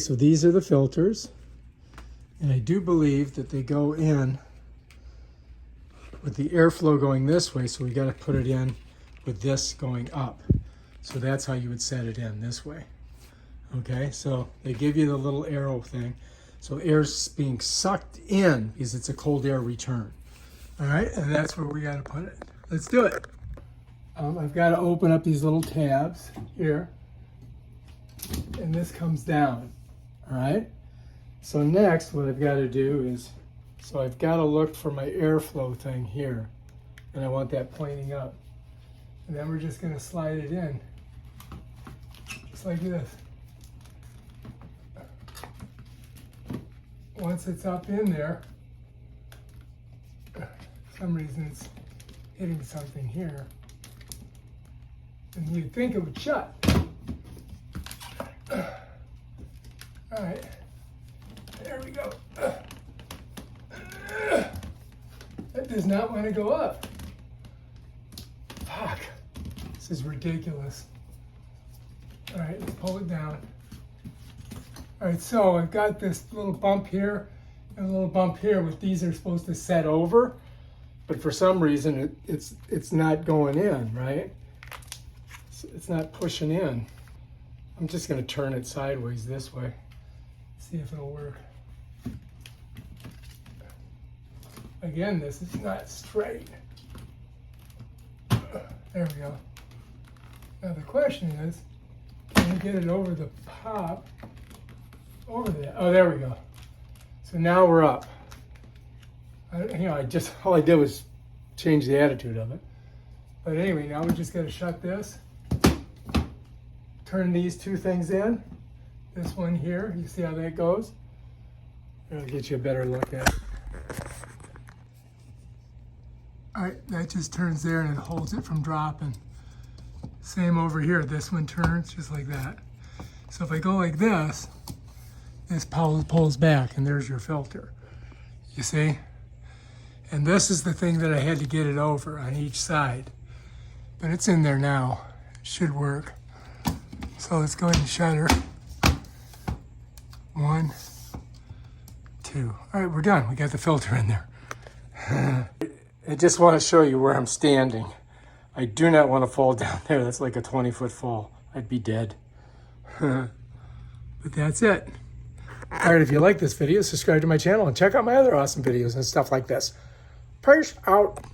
So these are the filters, and I do believe that they go in with the airflow going this way, so we got to put it in with this going up. So that's how you would set it in, this way. Okay, so they give you the little arrow thing. So air's being sucked in because it's a cold air return. All right, and that's where we got to put it. Let's do it. I've got to open up these little tabs here, and this comes down. All right, so next what I've got to do is, so I've got to look for my airflow thing here, and I want that pointing up. And then we're just going to slide it in, just like this. Once it's up in there, for some reason it's hitting something here, and you'd think it would shut. All right, there we go. That does not want to go up. Fuck, this is ridiculous. All right, let's pull it down. All right, so I've got this little bump here and a little bump here, which these are supposed to set over, but for some reason it's not going in, right? It's not pushing in. I'm just gonna turn it sideways this way, see if it'll work. Again, this is not straight. There we go. Now the question is, can you get it over the pop? Over there. Oh, there we go. So now we're up. All I did was change the attitude of it. But anyway, now we just got to shut this. Turn these two things in. This one here, you see how that goes? It'll get you a better look at it. All right, that just turns there and it holds it from dropping. Same over here, this one turns just like that. So if I go like this pulls back, and there's your filter. You see? And this is the thing that I had to get it over on each side. But it's in there now. It should work. So let's go ahead and shutter. 1, 2. All right, we're done. We got the filter in there. I just want to show you where I'm standing. I do not want to fall down there. That's like a 20-foot fall. I'd be dead. But that's it. All right, if you like this video, subscribe to my channel and check out my other awesome videos and stuff like this. Peace out.